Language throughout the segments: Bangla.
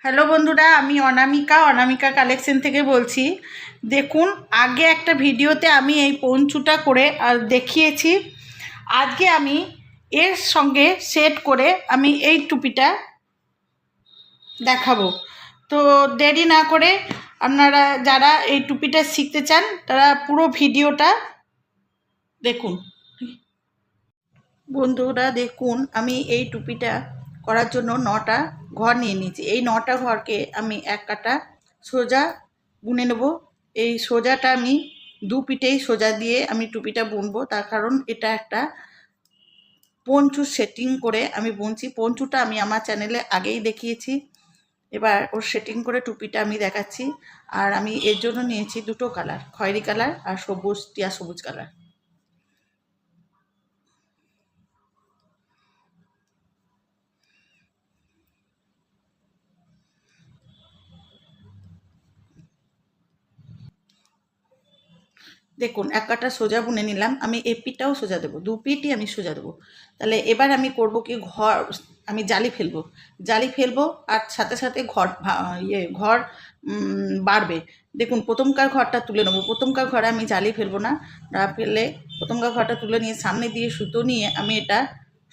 হ্যালো বন্ধুরা, আমি অনামিকা কালেকশন থেকে বলছি। দেখুন, আগে একটা ভিডিওতে আমি এই পঞ্চুটা করে আর দেখিয়েছি। আজকে আমি এর সঙ্গে সেট করে আমি এই টুপিটা দেখাবো। তো দেরি না করে আপনারা যারা এই টুপিটা শিখতে চান তারা পুরো ভিডিওটা দেখুন। বন্ধুরা দেখুন, আমি এই টুপিটা করার জন্য 9টা ঘর নিয়ে নিয়েছি। এই 9টা ঘরকে আমি এক কাটা সোজা বুনে নেব। এই সোজাটা আমি দু পিঠেই সোজা দিয়ে আমি টুপিটা বুনবো, তার কারণ এটা একটা পঞ্চু সেটিং করে আমি বুনছি। পঞ্চুটা আমি আমার চ্যানেলে আগেই দেখিয়েছি, এবার ওর সেটিং করে টুপিটা আমি দেখাচ্ছি। আর আমি এর জন্য নিয়েছি দুটো কালার, খয়েরি কালার আর টিয়া সবুজ কালার। দেখুন, এক কাটা সোজা বুনে নিলাম। আমি এই পিঠটাও সোজা দেবো, দু পিঠই আমি সোজা দেবো। তাহলে এবার আমি করব কি, ঘর আমি জালি ফেলবো আর সাথে সাথে ঘর বাড়বে। দেখুন, প্রথমকার ঘরটা তুলে নেবো। প্রথমকার ঘরে আমি জালি ফেলবো না, ফেললে প্রথমকার ঘরটা তুলে নিয়ে সামনে দিয়ে সুতো নিয়ে আমি এটা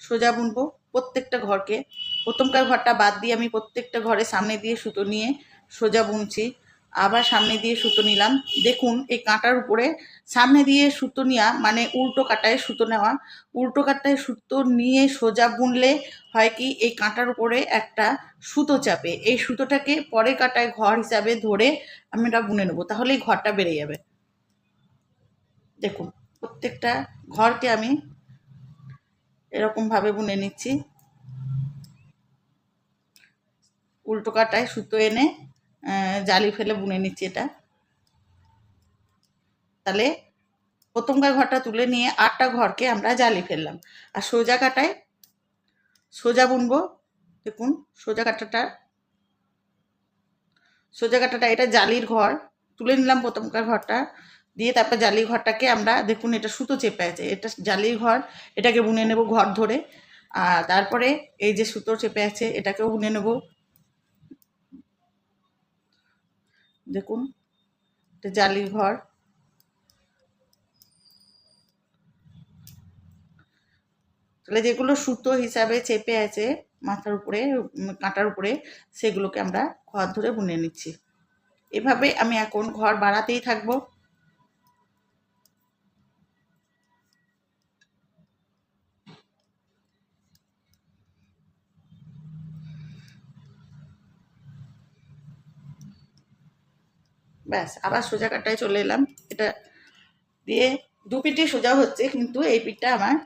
সোজা বুনবো প্রত্যেকটা ঘরকে। প্রথমকার ঘরটা বাদ দিয়ে আমি প্রত্যেকটা ঘরে সামনে দিয়ে সুতো নিয়ে সোজা বুনছি। আবার সামনে দিয়ে সুতো নিলাম। দেখুন, এই কাঁটার উপরে সামনে দিয়ে সুতো নেওয়া মানে উল্টো কাটায় সুতো নেওয়া। উল্টো কাটায় সুতো নিয়ে সোজা বুনলে হয় কি, এই কাঁটার উপরে একটা সুতো চাপে। এই সুতোটাকে পরের কাটায় ঘর হিসাবে ধরে আমি এটা বুনে নেবো, তাহলেই ঘরটা বেড়ে যাবে। দেখুন, প্রত্যেকটা ঘরকে আমি এরকমভাবে বুনে নিচ্ছি। উল্টো কাটায় সুতো এনে জালি ফেলে বুনে নিচ্ছি এটা। তাহলে প্রথমকার ঘরটা তুলে নিয়ে 8টা ঘরকে আমরা জালি ফেললাম। আর সোজা কাটায় সোজা বুনবো। দেখুন, সোজা কাটাটা এটা জালির ঘর তুলে নিলাম। প্রথমকার ঘরটা দিয়ে তারপর জালির ঘরটাকে আমরা, দেখুন এটা সুতো চেপে আছে, এটা জালির ঘর, এটাকে বুনে নেব ঘর ধরে। আর তারপরে এই যে সুতো চেপে আছে এটাকেও বুনে নেব। দেখুন, এটা জালির ঘর। তাহলে যেগুলো সুতো হিসাবে চেপে আছে মাথার উপরে, কাঁটার উপরে, সেগুলোকে আমরা ঘর ধরে বুনে নিচ্ছি। এভাবে আমি এখন ঘর বাড়াতেই থাকবো। ব্যাস, আবার সোজা কাটায় চলে এলাম। এটা দিয়ে দু পিঠই সোজা হচ্ছে, কিন্তু এই পিঠটা আমার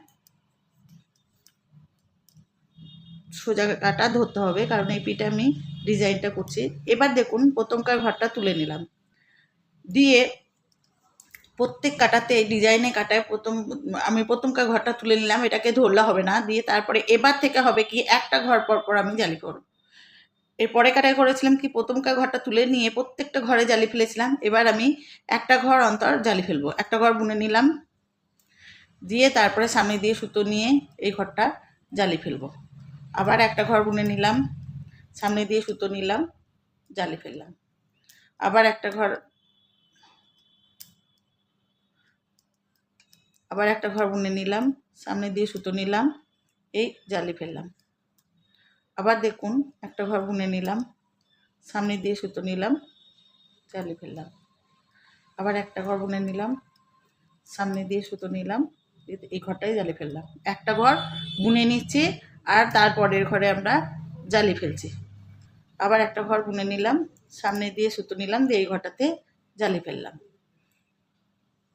সোজা কাটা ধরতে হবে, কারণ এই পিঠে আমি ডিজাইনটা করছি। এবার দেখুন, প্রথমকার ঘরটা তুলে নিলাম, দিয়ে প্রত্যেক কাটাতে ডিজাইনে কাটায় আমি প্রথমকার ঘরটা তুলে নিলাম, এটাকে ধরলে হবে না। দিয়ে তারপরে এবার থেকে হবে কি, একটা ঘর পর পর আমি জালি করব। এর পরে কাটায় করেছিলাম কি, প্রথমকার ঘরটা তুলে নিয়ে প্রত্যেকটা ঘরে জালি ফেলেছিলাম। এবার আমি একটা ঘর অন্তর জালি ফেলবো। একটা ঘর বুনে নিলাম, দিয়ে তারপরে সামনে দিয়ে সুতো নিয়ে এই ঘরটা জালি ফেলবো। আবার একটা ঘর বুনে নিলাম, সামনে দিয়ে সুতো নিলাম, জালি ফেললাম। আবার একটা ঘর বুনে নিলাম, সামনে দিয়ে সুতো নিলাম, এই জালি ফেললাম। আবার দেখুন, একটা ঘর বুনে নিলাম, সামনে দিয়ে সুতো নিলাম, জালি ফেললাম। আবার একটা ঘর বুনে নিলাম, সামনে দিয়ে সুতো নিলাম, এই ঘরটাই জালি ফেললাম। একটা ঘর বুনে নিচ্ছি আর তারপরের ঘরে আমরা জালি ফেলছি। আবার একটা ঘর বুনে নিলাম, সামনে দিয়ে সুতো নিলাম, দিয়ে এই ঘরটাতে জালি ফেললাম।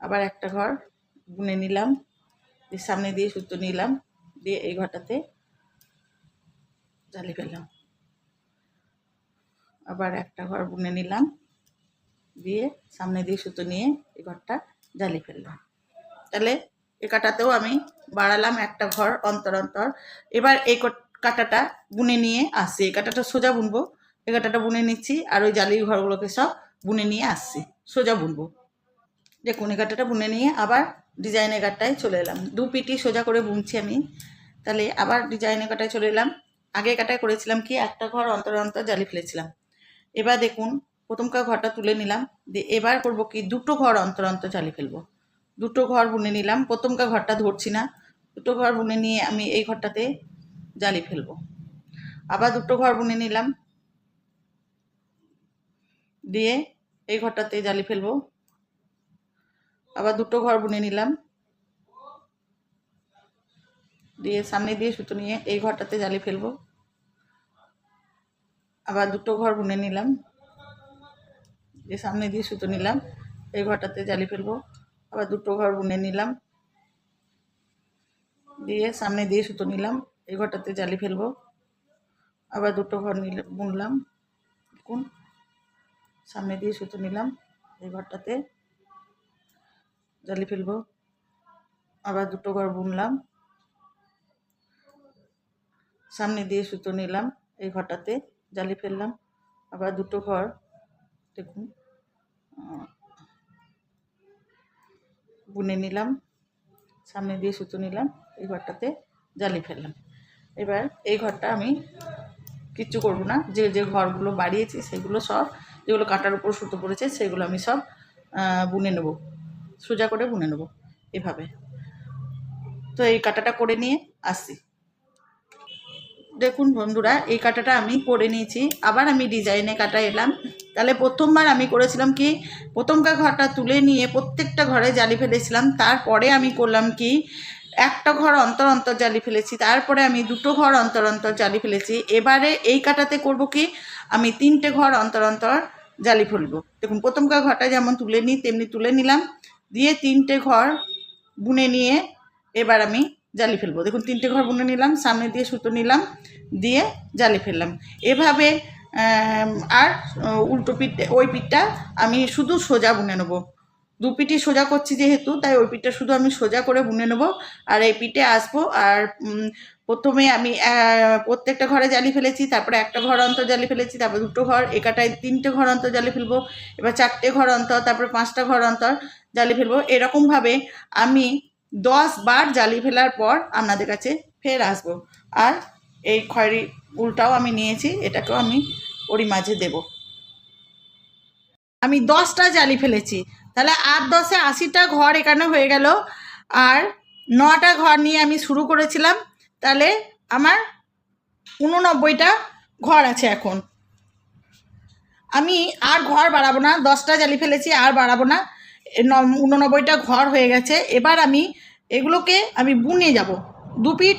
আবার একটা ঘর বুনে নিলাম, দিয়ে সামনে দিয়ে সুতো নিলাম, দিয়ে এই ঘরটাতে জালি ফেললাম। আবার একটা ঘর বুনে নিলাম, দিয়ে সামনে দিয়ে সুতো নিয়ে এই ঘরটা জালি ফেললাম। তাহলে এই কাটাতেও আমি বাড়ালাম একটা ঘর অন্তর অন্তর। এবার এই কাটাটা বুনে নিয়ে আসছি, এই কাটাটা সোজা বুনবো। এই কাটাটা বুনে নিচ্ছি আর ওই জালির ঘরগুলোকে সব বুনে নিয়ে আসছি, সোজা বুনবো। দেখুন, এই কাটাটা বুনে নিয়ে আবার ডিজাইনের কাটায় চলে এলাম। দু পিটি সোজা করে বুনছি আমি। তাহলে আবার ডিজাইনের কাটায় চলে এলাম। আগে কাটায় করেছিলাম কি, একটা ঘর অন্তর অন্তর জালি ফেলেছিলাম। এবার দেখুন প্রথমকার ঘরটা তুলে নিলাম, দিয়ে এবার করবো কি দুটো ঘর অন্তর অন্তর জালি ফেলবো। দুটো ঘর বুনে নিলাম, প্রথমকার ঘরটা ধরছি না, দুটো ঘর বুনে নিয়ে আমি এই ঘরটাতে জালি ফেলবো। আবার দুটো ঘর বুনে নিলাম, দিয়ে এই ঘরটাতে জালি ফেলবো। আবার দুটো ঘর বুনে নিলাম, দিয়ে সামনে দিয়ে সুতো নিয়ে এই ঘরটাতে জালি ফেলবো। আবার দুটো ঘর বুনে নিলাম, দিয়ে সামনে দিয়ে সুতো নিলাম, এই ঘরটাতে জালি ফেলবো। আবার দুটো ঘর বুনে নিলাম, দিয়ে সামনে দিয়ে সুতো নিলাম, এই ঘরটাতে জালি ফেলবো। আবার দুটো ঘর বুনলাম, দেখুন সামনে দিয়ে সুতো নিলাম, এই ঘরটাতে জালি ফেলবো। আবার দুটো ঘর বুনলাম, সামনে দিয়ে সুতো নিলাম, এই ঘরটাতে জালি ফেললাম। আবার দুটো ঘর দেখুন বুনে নিলাম, সামনে দিয়ে সুতো নিলাম, এই ঘরটাতে জালি ফেললাম। এবার এই ঘরটা আমি কিচ্ছু করবো না, যে যে ঘরগুলো বাড়িয়েছি সেগুলো সব, যেগুলো কাটার উপর সুতো পড়েছে সেগুলো আমি সব বুনে নেব, সোজা করে বুনে নেব এভাবে। তো এই কাটাটা করে নিয়ে আসছি। দেখুন বন্ধুরা, এই কাটাটা আমি করে নিয়েছি, আবার আমি ডিজাইনে কাটা এলাম। তাহলে প্রথমবার আমি করেছিলাম কি, প্রথমকার ঘরটা তুলে নিয়ে প্রত্যেকটা ঘরে জালি ফেলেছিলাম, তারপরে আমি করলাম কি একটা ঘর অন্তর অন্তর জালি ফেলেছি, তারপরে আমি দুটো ঘর অন্তর অন্তর জালি ফেলেছি। এবারে এই কাটাতে করব কি, আমি তিনটে ঘর অন্তর অন্তর জালি ফেলবো। দেখুন প্রথমকার ঘরটা যেমন তুলে নিই তেমনি তুলে নিলাম, দিয়ে তিনটে ঘর বুনে নিয়ে এবার আমি জালি ফেলবো। দেখুন তিনটে ঘর বুনে নিলাম, সামনে দিয়ে সুতো নিলাম, দিয়ে জালি ফেললাম এভাবে। আর উল্টো পিঠে ওই পিঠটা আমি শুধু সোজা বুনে নেবো। দু পিঠই সোজা করছি যেহেতু, তাই ওই পিঠটা শুধু আমি সোজা করে বুনে নেবো। আর এই পিঠে আসবো। আর প্রথমে আমি প্রত্যেকটা ঘরে জালি ফেলেছি, তারপরে একটা ঘর অন্তর জালি ফেলেছি, তারপর দুটো ঘর, একাটায় তিনটে ঘর অন্তর জালি ফেলবো, এবার চারটে ঘর অন্তর, তারপরে পাঁচটা ঘর অন্তর জালি ফেলবো। এরকমভাবে আমি 10 বার জালি ফেলার পর আপনাদের কাছে ফের আসবো। আর এই খয়েরি উলটাও আমি নিয়েছি, এটাকেও আমি ওরই মাঝে দেব। আমি 10টা জালি ফেলেছি, তাহলে 8 10 80টা ঘর এখানে হয়ে গেল। আর 9টা ঘর নিয়ে আমি শুরু করেছিলাম, তাহলে আমার 89টা ঘর আছে এখন। আমি আর ঘর বাড়াবো না, 10টা জালি ফেলেছি আর বাড়াবো না, 89টা ঘর হয়ে গেছে। এবার আমি এগুলোকে আমি বুনে যাব, দু পিঠ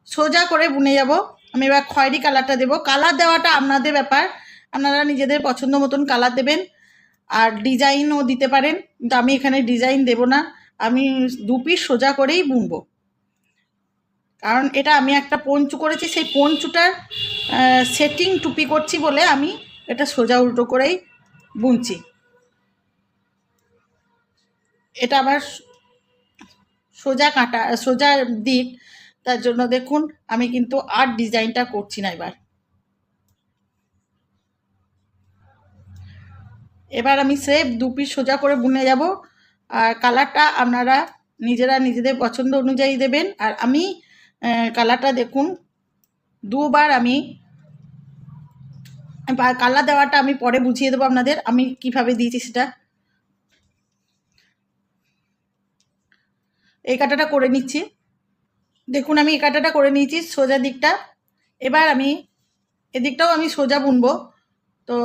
সোজা করে বুনে যাব। আমি এবার খয়েরি কালারটা দেবো। কালার দেওয়াটা আপনাদের ব্যাপার, আপনারা নিজেদের পছন্দ মতন কালার দেবেন, আর ডিজাইনও দিতে পারেন, কিন্তু আমি এখানে ডিজাইন দেব না, আমি দু পিঠ সোজা করেই বুনবো। কারণ এটা আমি একটা পঞ্চু করেছি, সেই পঞ্চুটার সেটিং টুপি করছি বলে আমি এটা সোজা উল্টো করেই বুনছি। এটা আবার সোজা কাটা, সোজা দিক, তার জন্য দেখুন আমি কিন্তু আর ডিজাইনটা করছি না। এবার আমি সেফ দু পিস সোজা করে বুনে যাব। আর কালারটা আপনারা নিজেরা নিজেদের পছন্দ অনুযায়ী দেবেন। আর আমি কালারটা দেখুন দুবার আমি কালার দেওয়াটা আমি পরে বুঝিয়ে দেবো আপনাদের, আমি কিভাবে দিয়েছি সেটা। এই কাটাটা করে নিচ্ছি, দেখুন আমি এই কাটাটা করে নিয়েছি সোজা দিকটা। এবার আমি এদিকটাও আমি সোজা বুনবো, তো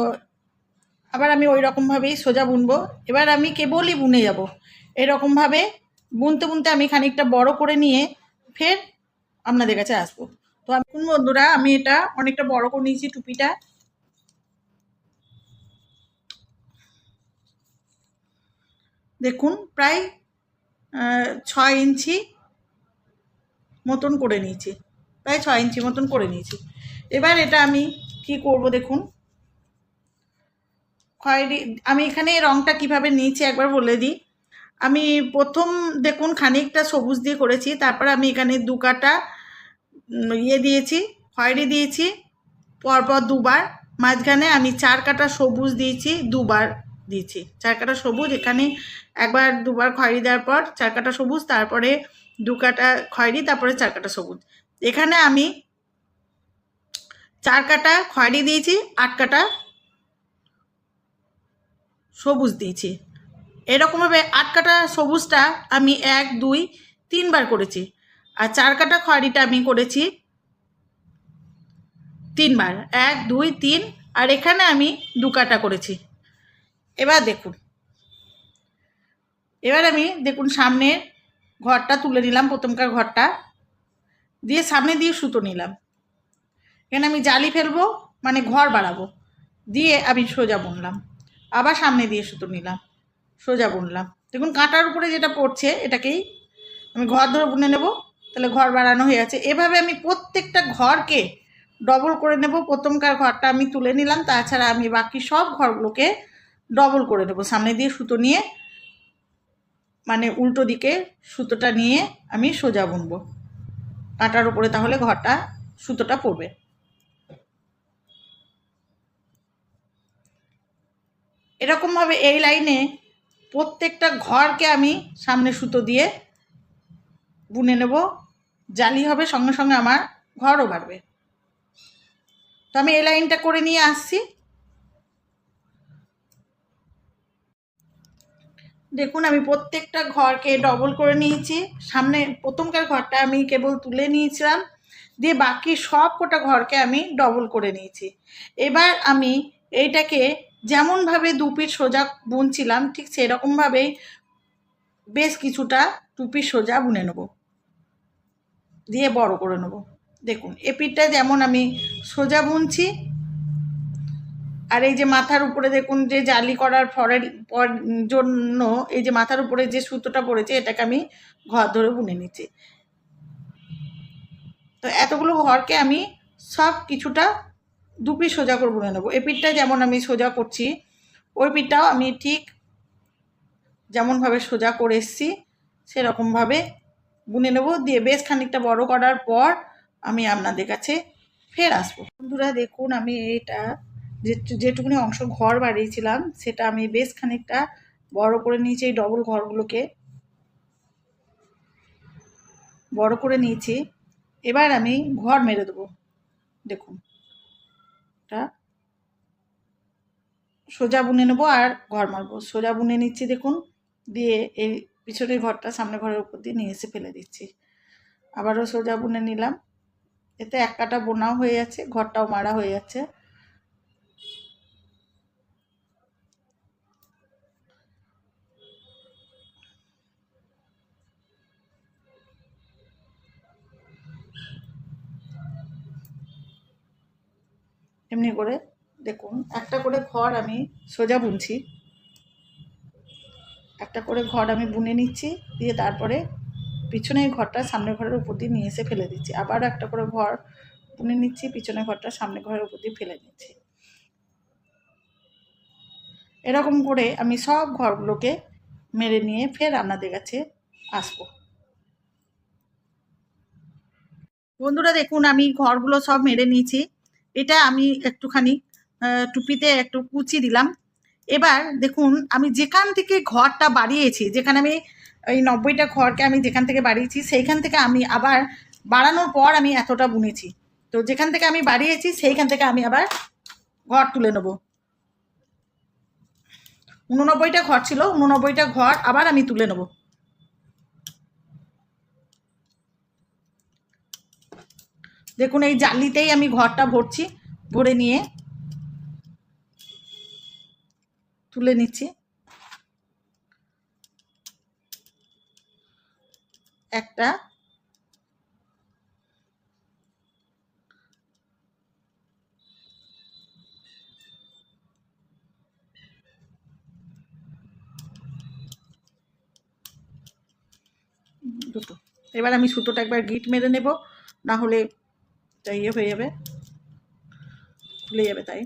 আবার আমি ওই রকমভাবেই সোজা বুনবো। এবার আমি কেবলই বুনে যাব, এরকমভাবে বুনতে বুনতে আমি খানিকটা বড় করে নিয়ে ফের আপনাদের কাছে আসবো। তো এখন বন্ধুরা আমি এটা অনেকটা বড় করে নিয়েছি টুপিটা। দেখুন প্রায় 6 ইঞ্চি মতন করে নিয়েছি, প্রায় 6 ইঞ্চি মতন করে নিয়েছি। এবার এটা আমি কি করব দেখুন, খয়েরি আমি এখানে রঙটা কিভাবে নিয়েছি একবার বলে দিই। আমি প্রথম দেখুন খানিকটা সবুজ দিয়ে করেছি, তারপর আমি এখানে 2 কাটা ইয়ে দিয়েছি, খয়েরি দিয়েছি পরপর দুবার, মাঝখানে আমি 4 কাটা সবুজ দিয়েছি, দুবার দিয়েছি 4 কাটা সবুজ, এখানে একবার দুবার খয়েরি দেওয়ার পর 4 কাটা সবুজ, তারপরে 2 কাটা খয়েরি, তারপরে 4 কাটা সবুজ। এখানে আমি 4 কাটা খয়েরি দিয়েছি, 8 কাটা সবুজ দিয়েছি। এরকমভাবে 8 কাটা সবুজটা আমি 1 2 3 বার করেছি, আর 4 কাটা খয়েরিটা আমি করেছি 3 বার, 1 2 3, আর এখানে আমি 2 কাটা করেছি। এবার দেখুন, এবার আমি দেখুন সামনের ঘরটা তুলে নিলাম, প্রথমকার ঘরটা দিয়ে সামনে দিয়ে সুতো নিলাম। এখানে আমি জালি ফেলবো, মানে ঘর বাড়াবো, দিয়ে আমি সোজা বুনলাম। আবার সামনে দিয়ে সুতো নিলাম, সোজা বুনলাম। দেখুন কাঁটার উপরে যেটা পড়ছে এটাকেই আমি ঘর ধরে বুনে নেব, তাহলে ঘর বাড়ানো হয়ে আছে। এভাবে আমি প্রত্যেকটা ঘরকে ডবল করে নেব। প্রথমকার ঘরটা আমি তুলে নিলাম, তাছাড়া আমি বাকি সব ঘরগুলোকে ডবল করে নেব। সামনে দিয়ে সুতো নিয়ে, মানে উল্টো দিকে সুতোটা নিয়ে আমি সোজা বুনবো কাঁটার উপরে, তাহলে ঘরটা সুতোটা পড়বে। এরকমভাবে এই লাইনে প্রত্যেকটা ঘরকে আমি সামনে সুতো দিয়ে বুনে নেব। জালি হবে, সঙ্গে সঙ্গে আমার ঘরও বাড়বে। তো আমি এই লাইনটা করে নিয়ে আসছি। দেখুন আমি প্রত্যেকটা ঘরকে ডবল করে নিয়েছি। সামনে প্রথমকার ঘরটা আমি কেবল তুলে নিয়েছিলাম, দিয়ে বাকি সব কটা ঘরকে আমি ডবল করে নিয়েছি। এবার আমি এইটাকে যেমনভাবে 2 পিঠ সোজা বুনছিলাম ঠিক সেরকমভাবেই বেশ কিছুটা 2 পিঠ সোজা বুনে নেব, দিয়ে বড় করে নেব। দেখুন এ পিঠটা যেমন আমি সোজা বুনছি, আর এই যে মাথার উপরে দেখুন যে জালি করার জন্য এই যে মাথার উপরে যে সুতোটা পড়েছে এটাকে আমি ঘর ধরে বুনে নিচ্ছি। তো এতগুলো ঘরকে আমি সব কিছুটা 2 পিঠ সোজা করে বুনে নেবো। এ পিঠটা যেমন আমি সোজা করছি, ওই পিঠটাও আমি ঠিক যেমনভাবে সোজা করে এসছি সেরকমভাবে বুনে নেব, দিয়ে বেশ খানিকটা বড় করার পর আমি আপনাদের কাছে ফের আসবো। বন্ধুরা দেখুন আমি এটা যেটুকুনি অংশ ঘর বাড়িয়েছিলাম সেটা আমি বেশ খানিকটা বড় করে নিয়েছি। এই ডবল ঘরগুলোকে বড় করে নিয়েছি। এবার আমি ঘর মেরে দেবো। দেখুন এটা সোজা বুনে নেবো আর ঘর মারবো। সোজা বুনে নিচ্ছি দেখুন, দিয়ে এই পিছনের ঘরটা সামনে ঘরের উপর দিয়ে নিয়ে এসে ফেলে দিচ্ছি। আবারও সোজা বুনে নিলাম। এতে 1 কাটা বোনাও হয়ে যাচ্ছে, ঘরটাও মারা হয়ে যাচ্ছে। এমনি করে দেখুন একটা করে ঘর আমি সোজা বুনছি, একটা করে ঘর আমি বুনে নিচ্ছি, দিয়ে তারপরে পিছনের ঘরটা সামনের ঘরের উপর দিয়ে নিয়ে এসে ফেলে দিচ্ছি। আবারও একটা করে ঘর বুনে নিচ্ছি, পিছনের ঘরটা সামনের ঘরের উপর দিয়ে ফেলে দিচ্ছি। এরকম করে আমি সব ঘরগুলোকে মেরে নিয়ে ফের আপনাদের কাছে আসবো। বন্ধুরা দেখুন আমি ঘরগুলো সব মেরে নিয়েছি। এটা আমি একটুখানি টুপিতে একটু কুচি দিলাম। এবার দেখুন আমি যেখান থেকে ঘরটা বাড়িয়েছি, যেখানে আমি এই 90টা ঘরকে আমি যেখান থেকে বাড়িয়েছি সেইখান থেকে আমি আবার বাড়ানোর পর আমি এতটা বুনেছি। তো যেখান থেকে আমি বাড়িয়েছি সেইখান থেকে আমি আবার ঘর তুলে নেব। 89টা ঘর ছিল, 89টা ঘর আবার আমি তুলে নেব। দেখুন এই জালিতেই আমি ঘরটা ভরছি, ভরে নিয়ে তুলে নিচ্ছি। একটা, দুটো। এবার আমি সুতোটা একবার গিট মেরে নেব, না হলে ইয়ে হয়ে যাবে, খুলে যাবে। তাই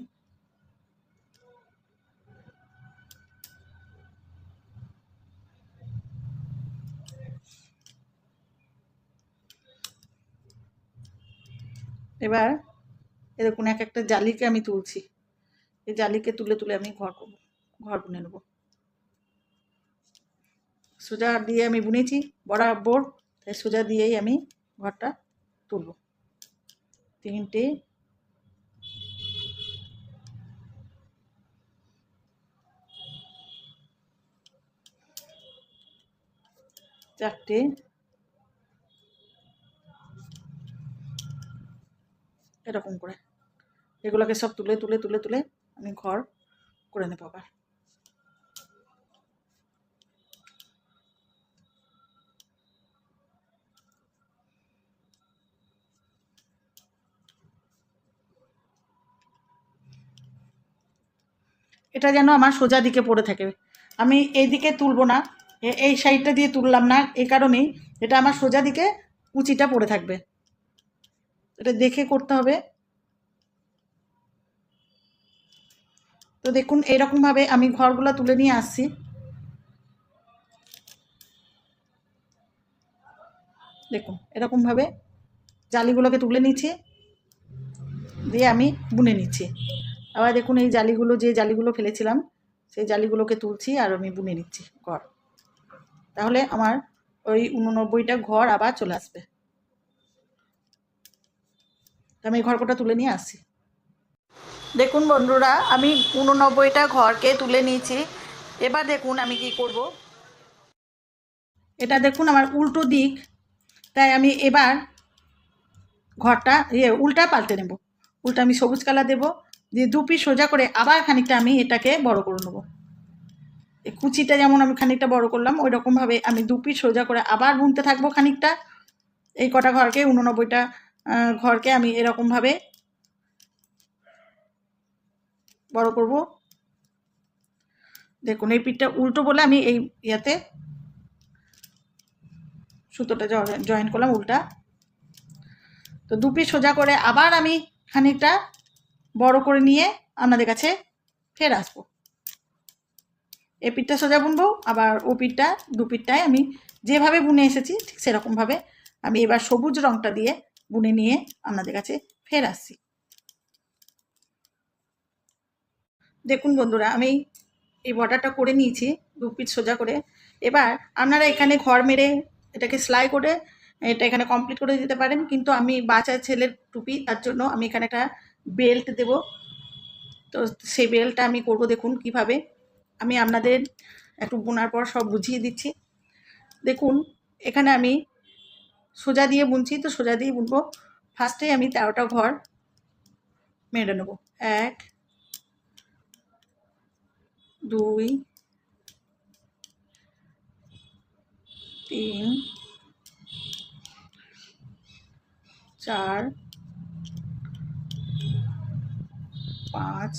এবার এরকম এক একটা জালিকে আমি তুলছি। এই জালিকে তুলে তুলে আমি ঘর করবো, ঘর বুনে নেবো। সোজা দিয়ে আমি বুনেছি বরাবর, তাই সোজা দিয়েই আমি ঘরটা তুলব। 3টে, চারটে, এরকম করে এগুলোকে সব তুলে তুলে তুলে তুলে আমি ঘর করে নেবো আবার। এটা যেন আমার সোজা দিকে পড়ে থাকে, আমি এই দিকে তুলবো না, এই সাইডটা দিয়ে তুললাম না, এই কারণেই এটা আমার সোজা দিকে কুচিটা পড়ে থাকবে, এটা দেখে করতে হবে। তো দেখুন এইরকমভাবে আমি ঘরগুলো তুলে নিয়ে আসছি। দেখুন এরকমভাবে জালিগুলোকে তুলে নিচ্ছি, দিয়ে আমি বুনে নিচ্ছি। আবার দেখুন এই জালিগুলো, যে জালিগুলো ফেলেছিলাম সেই জালিগুলোকে তুলছি আর আমি বুনে নিচ্ছি ঘর। তাহলে আমার ওই 89টা ঘর আবার চলে আসবে। আমি এই ঘরটা তুলে নিয়ে আসছি। দেখুন বন্ধুরা, আমি 89টা ঘরকে তুলে নিয়েছি। এবার দেখুন আমি কি করব। এটা দেখুন আমার উল্টো দিক, তাই আমি এবার ঘরটা উল্টা পাল্টে নেব। উল্টা আমি সবুজ কালার দেবো, দিয়ে 2 পিস সোজা করে আবার খানিকটা আমি এটাকে বড় করে নেবো। এই কুচিটা যেমন আমি খানিকটা বড় করলাম, ওই রকমভাবে আমি 2 পিস সোজা করে আবার বুনতে থাকবো খানিকটা। এই কটা ঘরকে 89টা ঘরকে আমি এরকমভাবে বড় করব। দেখুন এই পিঠটা উল্টো বলে আমি এই ইয়াতে সুতোটা জয়েন করলাম উল্টা। তো 2 পিস সোজা করে আবার আমি খানিকটা বড় করে নিয়ে আপনাদের কাছে ফের আসবো। এই পিঠটা সোজা বুনবো, আবার ও পিঠটা 2 পিঠটায় আমি যেভাবে বুনে এসেছি ঠিক সেরকমভাবে আমি এবার সবুজ রঙটা দিয়ে বুনে নিয়ে আপনাদের কাছে ফের আসছি। দেখুন বন্ধুরা, আমি এই বর্ডারটা করে নিয়েছি 2 পিস সোজা করে। এবার আপনারা এখানে ঘর মেরে এটাকে সেলাই করে এটা এখানে কমপ্লিট করে দিতে পারেন, কিন্তু আমি বাচ্চা ছেলের টুপি, তার জন্য আমি এখানে একটা বেল্ট দেব। তো সেই বেল্টটা আমি করব, দেখুন কিভাবে আমি আপনাদের একটু বোনার পর সব বুঝিয়ে দিচ্ছি। দেখুন এখানে আমি সোজা দিয়ে বুনছি, তো সোজা দিয়ে বুনবো। ফার্স্টে আমি 13টা ঘর মেরে নেব। 1 2 3 4 5,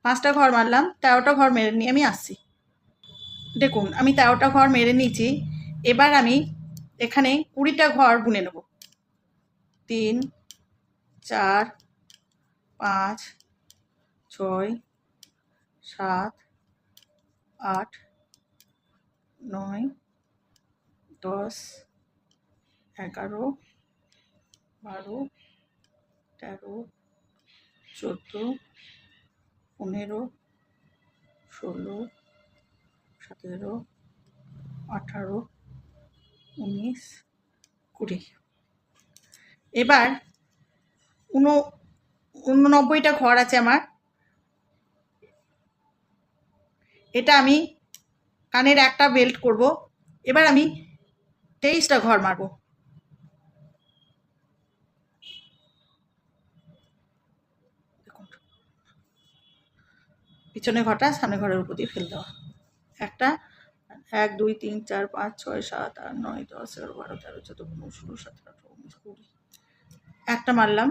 5টা ঘর মারলাম, 13টা ঘর মেরে নিয়ে আমি আসছি। দেখুন আমি 13টা ঘর মেরে নিয়েছি। এবার আমি এখানে 20টা ঘর বুনে নেব। 3 4 5 6 7 8 9 10 11 12 13 14 15 16 17 18 19 20। এবার 89টা ঘর আছে আমার। এটা আমি কানের একটা বেল্ট করব। এবার আমি 23টা ঘর মারব। দেখুন পিছনের ঘরটা সামনের ঘরের উপর দিয়ে ফেলে দেওয়া। একটা 1 2 3 4 5 6 7 8 9 10 11 12 13 14 15 16 17 18 19 20। একটা মারলাম।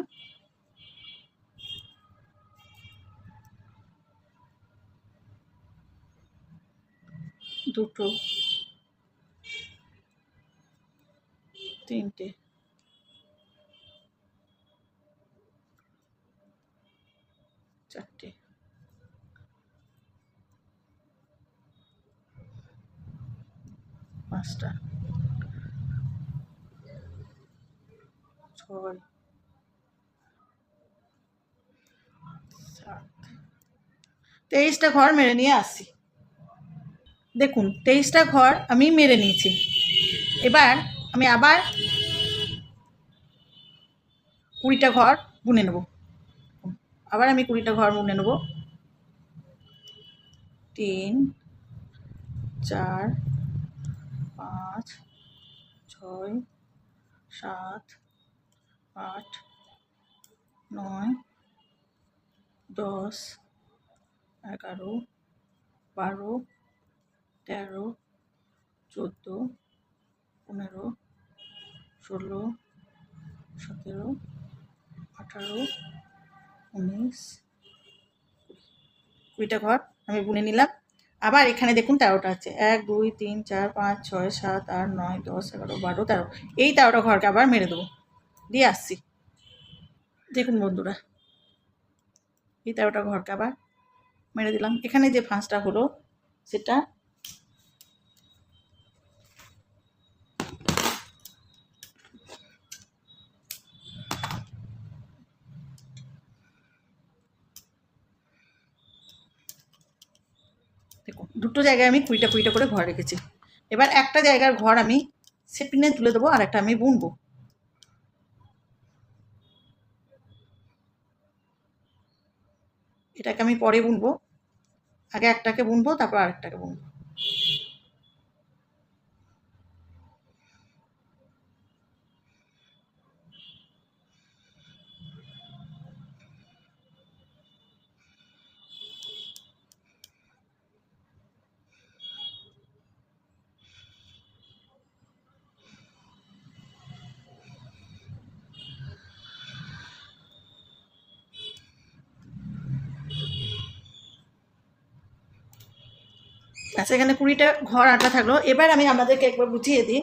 দুটো, তিনটে, চারটে, পাঁচটা, 6 7, 23টা ঘর মেরে নিয়ে আসছি। দেখুন 23টা ঘর আমি মেরে নিয়েছি। এবার আমি আবার 20টা ঘর বুনে নেব। আবার আমি 20টা ঘর বুনে নেব। 3 4 5 6 7 8 9 10 11 12 13 14 15 16 17 18 19 20টা ঘর আমি বুনে নিলাম। আবার এখানে দেখুন 13টা আছে, 1 2 3 4 5 6 7 8 9 10 11 12 13, এই 13টা ঘরকে আবার মেরে দেবো, দিয়ে আসছি। দেখুন বন্ধুরা, এই 13টা ঘরকে আবার মেরে দিলাম। এখানে যে ফাঁসটা হলো সেটা দেখুন, দুটো জায়গায় আমি কুড়িটা কুড়িটা করে ঘর রেখেছি। এবার একটা জায়গার ঘর আমি সেপিনে তুলে দেবো, আর একটা আমি বুনবো। এটাকে আমি পরে বুনবো, আগে একটাকে বুনবো তারপর আরেকটাকে বুনবো। আচ্ছা, এখানে 20টা ঘর আটা থাকলো। এবার আমি আপনাদেরকে একবার বুঝিয়ে দিই।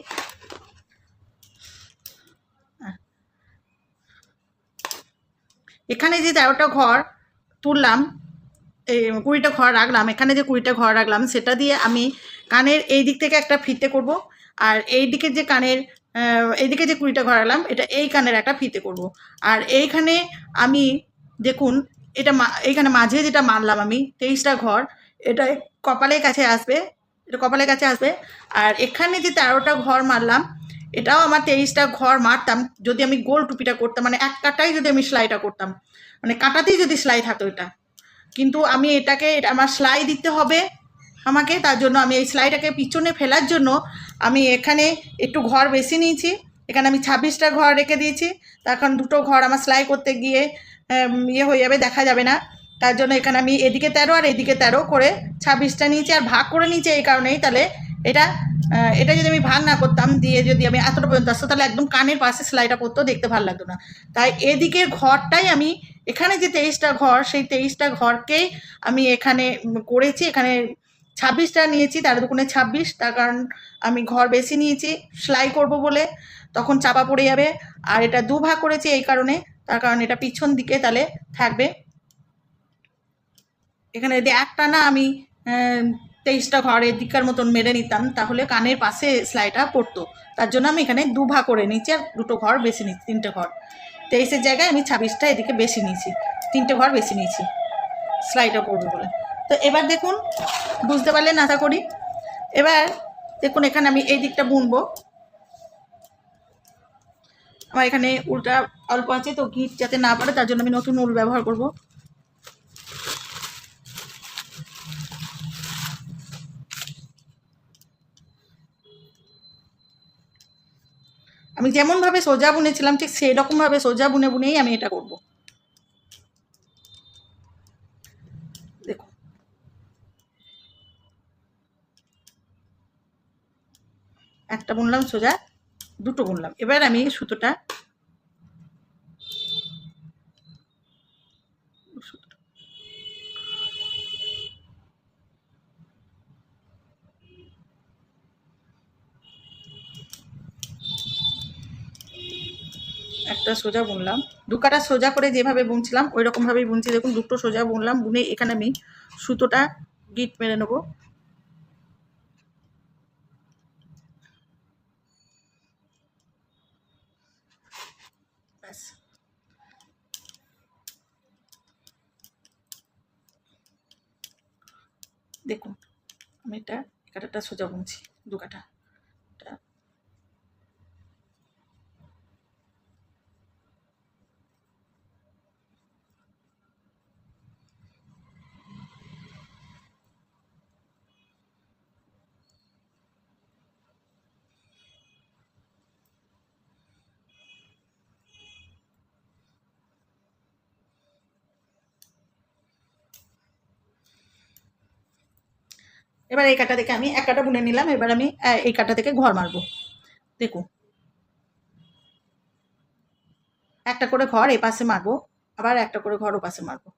এখানে যে 13টা ঘর তুললাম, এই 20টা ঘর রাখলাম, এখানে যে 20টা ঘর রাখলাম সেটা দিয়ে আমি কানের এই দিক থেকে একটা ফিতে করব, আর এই দিকে যে কানের এইদিকে যে 20টা ঘর রাখলাম এটা এই কানের একটা ফিতে করব। আর এইখানে আমি দেখুন, এটা এইখানে মাঝে যেটা মারলাম আমি 23টা ঘর, এটা কপালের কাছে আসবে, এটা কপালের কাছে আসবে। আর এখানে যে 13টা ঘর মারলাম এটাও আমার 23টা ঘর মারতাম যদি আমি গোল টুপিটা করতাম, মানে এক কাটাই যদি আমি সেলাইটা করতাম, মানে কাটাতেই যদি সেলাই থাকতো এটা। কিন্তু আমি এটাকে আমার সেলাই দিতে হবে আমাকে, তার জন্য আমি এই সেলাইটাকে পিছনে ফেলার জন্য আমি এখানে একটু ঘর বেশি নিয়েছি। এখানে আমি 26টা ঘর রেখে দিয়েছি, তার কারণ দুটো ঘর আমার সেলাই করতে গিয়ে ইয়ে হয়ে যাবে, দেখা যাবে না। তার জন্য এখানে আমি এদিকে 13 আর এদিকে 13 করে 26টা নিয়েছি, আর ভাগ করে নিয়েছি এই কারণেই, তাহলে এটা এটা যদি আমি ভাগ না করতাম দিয়ে যদি আমি এতটা পর্যন্ত আসতো তাহলে একদম কানের পাশে সেলাইটা পড়তো, দেখতে ভালো লাগতো না। তাই এদিকের ঘরটাই আমি, এখানে যে 23টা ঘর সেই 23টা ঘরকেই আমি এখানে করেছি। এখানে 26টা নিয়েছি, 13 দুগুণে 26, তার কারণ আমি ঘর বেশি নিয়েছি সেলাই করব বলে, তখন চাপা পড়ে যাবে। আর এটা দুভাগ করেছি এই কারণে, তার কারণ এটা পিছন দিকে তাহলে থাকবে। এখানে যদি একটা না আমি 23টা ঘরের দিককার মতন মেরে নিতাম তাহলে কানের পাশে সেলাইটা পড়তো, তার জন্য আমি এখানে দুভাগ করে নিয়েছি আর দুটো ঘর বেশি নিয়েছি, 3টে ঘর। 23-এর জায়গায় আমি 26টা এদিকে বেশি নিয়েছি, 3টে ঘর বেশি নিয়েছি সেলাইটা পড়বে বলে। তো এবার দেখুন, বুঝতে পারলেন আশা করি। এবার দেখুন এখানে আমি এই দিকটা বুনবো। আমার এখানে উলটা অল্প আছে, তো গিট যাতে না পারে তার জন্য আমি নতুন উল ব্যবহার করব। আমি যেমনভাবে সোজা বুনেছিলাম ঠিক সেই রকমভাবে সোজা বুনে বুনেই আমি এটা করব। দেখুন, একটা বুনলাম সোজা, দুটো বুনলাম। এবার আমি সুতোটা একটা সোজা বুনলাম, দু কাটা সোজা করে যেভাবে বুনছিলাম ওই রকমভাবেই বুনছি। দেখুন দুটো সোজা বুনলাম, বুনে এখানে আমি সুতোটা গিট মেরে নেবো। ব্যাস, দেখুন আমি এটা কাটাটা সোজা বুনছি, দু কাটা। এবার এই কাটা থেকে আমি এক কাটা বুনে নিলাম, এবার আমি এই কাটা থেকে ঘর মারবো। দেখুন একটা করে ঘর এই পাশে মারবো, আবার একটা করে ঘর ও পাশে মারবো।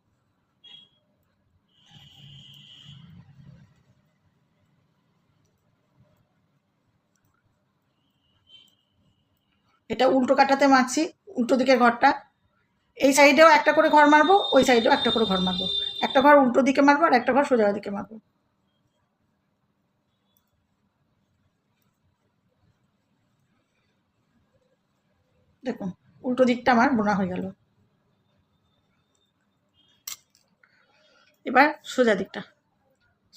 এটা উল্টো কাটাতে মারছি, উল্টো দিকের ঘরটা। এই সাইডেও একটা করে ঘর মারবো, ওই সাইডেও একটা করে ঘর মারবো। একটা ঘর উল্টো দিকে মারবো আর একটা ঘর সোজা দিকে মারবো। দেখুন উল্টো দিকটা আমার বোনা হয়ে গেল। এবার সোজা দিকটা,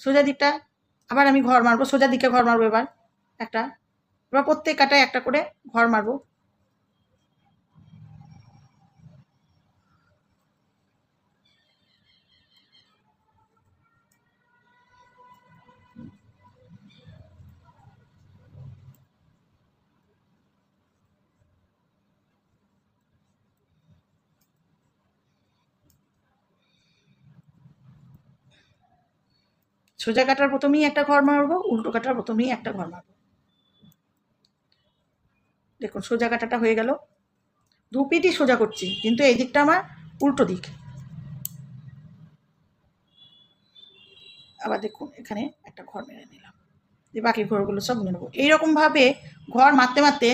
সোজা দিকটা আবার আমি ঘর মারবো, সোজা দিকে ঘর মারবো এবার একটা। এবার প্রত্যেক কাটায় একটা করে ঘর মারবো। সোজা কাটার প্রথমেই একটা ঘর মারবো, উল্টো কাটার প্রথমেই একটা ঘর মারবো। দেখুন সোজা কাটাটা হয়ে গেল। দু পিঠই সোজা করছি, কিন্তু এই দিকটা আমার উল্টো দিক। আবার দেখুন এখানে একটা ঘর মেরে নিলাম, দিয়ে বাকি ঘরগুলো সব বুনে নেবো। এইরকমভাবে ঘর মারতে মারতে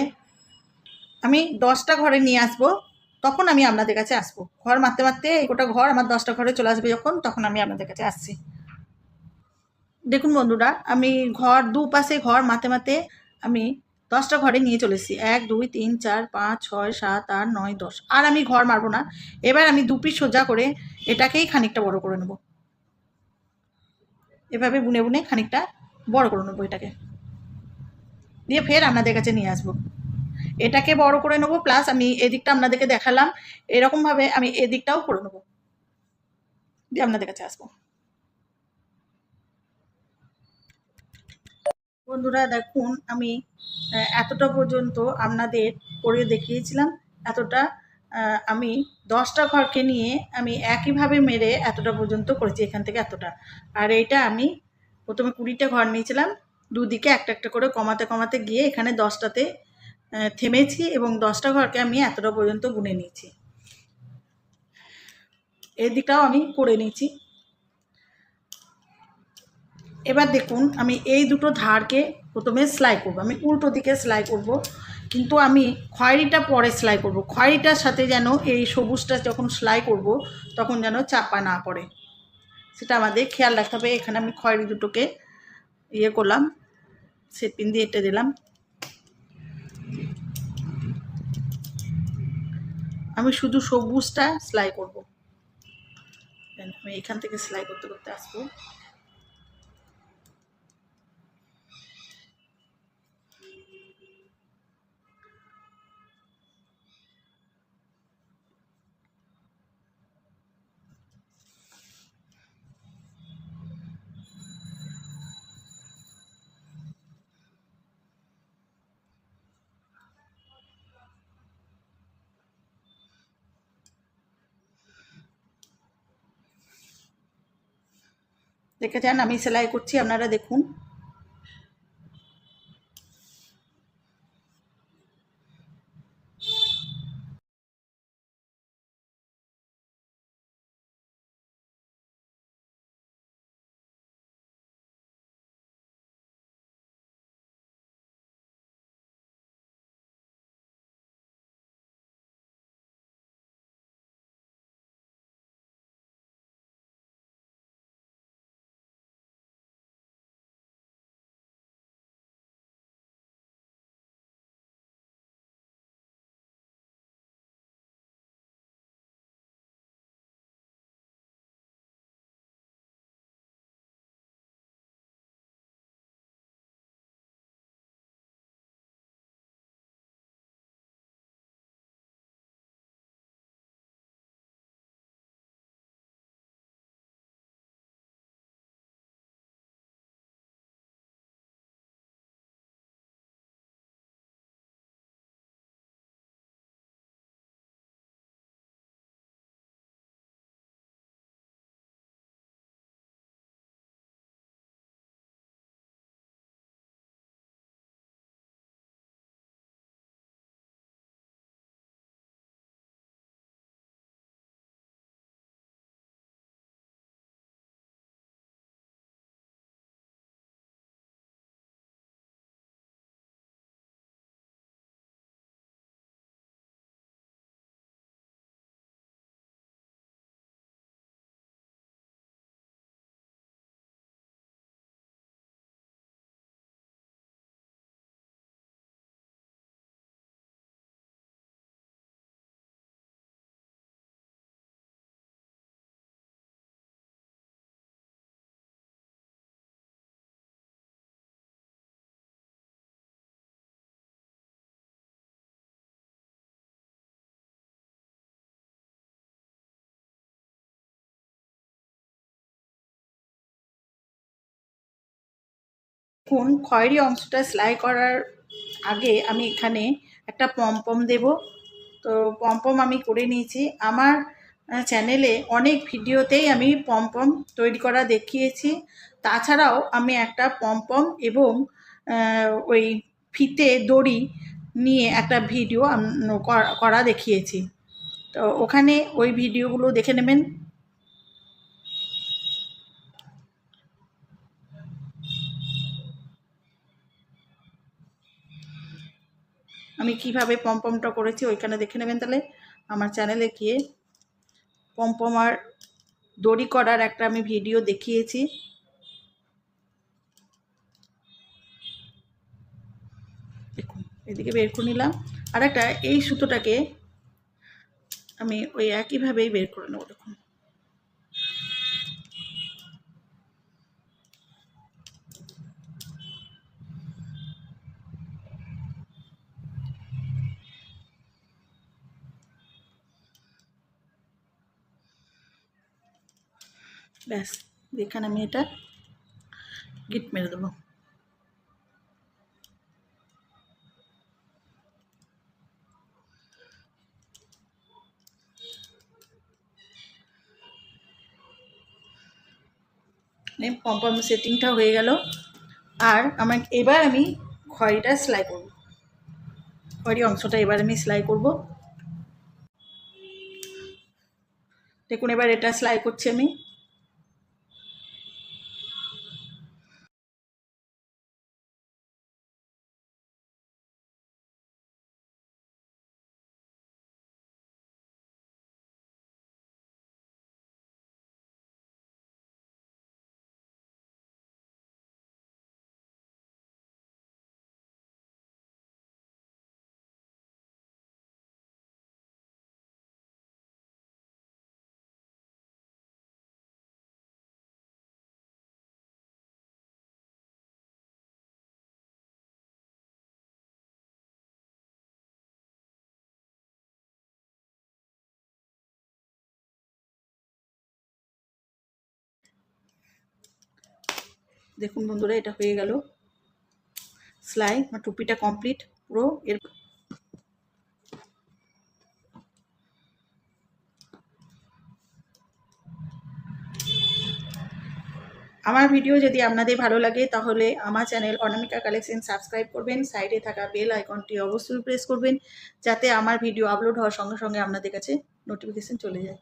আমি 10টা ঘরে নিয়ে আসবো, তখন আমি আপনাদের কাছে আসবো। ঘর মারতে মারতে এই গোটা ঘর আমার 10টা ঘরে চলে আসবে যখন, তখন আমি আপনাদের কাছে আসছি। দেখুন বন্ধুরা, আমি ঘর দুপাশে ঘর মারতে মারতে আমি 10টা ঘরে নিয়ে চলে এসেছি। 1 2 3 4 5 6 7 8 9 10। আর আমি ঘর মারবো না। এবার আমি দু পিস সোজা করে এটাকেই খানিকটা বড় করে নেব। এভাবে বুনে বুনে খানিকটা বড় করে নেবো এটাকে, দিয়ে ফের আপনাদের কাছে নিয়ে আসবো। এটাকে বড় করে নেবো, প্লাস আমি এদিকটা আপনাদেরকে দেখালাম, এরকমভাবে আমি এদিকটাও করে নেবো, দিয়ে আপনাদের কাছে আসবো। বন্ধুরা দেখুন, আমি এতটা পর্যন্ত আপনাদের করে দেখিয়েছিলাম। এতটা আমি 10টা ঘরকে নিয়ে আমি একইভাবে মেরে এতটা পর্যন্ত করেছি, এখান থেকে এতটা। আর এইটা আমি প্রথমে 20টা ঘর নিয়েছিলাম, দুদিকে একটা একটা করে কমাতে কমাতে গিয়ে এখানে 10টাতে থেমেছি, এবং 10টা ঘরকে আমি এতটা পর্যন্ত গুনে নিয়েছি। এই দিকটাও আমি করে নিয়েছি। এবার দেখুন আমি এই দুটো ধারকে প্রথমে সেলাই করব, আমি উল্টো দিকে সেলাই করব, কিন্তু আমি খয়েরিটা পরে সেলাই করব। খয়েরিটার সাথে যেন এই সবুজটা যখন সেলাই করব তখন যেন চাপা না পড়ে, সেটা আমাদের খেয়াল রাখতে হবে। এখানে আমি খয়েরি দুটোকে ইয়ে করলাম, সেট পিন দিয়ে এঁটে দিলাম। আমি শুধু সবুজটা সেলাই করব। আমি এখান থেকে সেলাই করতে করতে আসবো। দেখে যান আমি সেলাই করছি, আপনারা দেখুন। দেখুন খয়েরি অংশটা সেলাই করার আগে আমি এখানে একটা পমপম দেব। তো পমপম আমি করে নিয়েছি। আমার চ্যানেলে অনেক ভিডিওতেই আমি পমপম তৈরি করা দেখিয়েছি। তাছাড়াও আমি একটা পমপম এবং ওই ফিতে দড়ি নিয়ে একটা ভিডিও করা দেখিয়েছি। তো ওখানে ওই ভিডিওগুলো দেখে নেবেন। আমি কিভাবে পমপমটা করেছি ওইখানে দেখে নেবেন। তাহলে আমার চ্যানেলে গিয়ে পমপম আর দড়ি করার একটা আমি ভিডিও দেখিয়েছি। দেখুন এদিকে বের করে নিলাম। আর একটা এই সুতোটাকে আমি ওই একইভাবেই বের করে নেবো। দেখুন ব্যাস, এখানে আমি এটা গিট মেরে দেবো। পম্পম সেটিংটা হয়ে গেল। আর এবার আমি খয়েরিটা সেলাই করব। খয়েরি অংশটা এবার আমি সেলাই করব। দেখুন এবার এটা সেলাই করছি আমি। দেখুন বন্ধুরা এটা হয়ে গেল সেলাই। আমার টুপিটা কমপ্লিট পুরো। আমার ভিডিও যদি আপনাদের ভালো লাগে তাহলে আমার চ্যানেল অনামিকা কালেকশন সাবস্ক্রাইব করবেন। সাইডে থাকা বেল আইকনটি অবশ্যই প্রেস করবেন যাতে আমার ভিডিও আপলোড হওয়ার সঙ্গে সঙ্গে আপনাদের কাছে নোটিফিকেশন চলে যায়।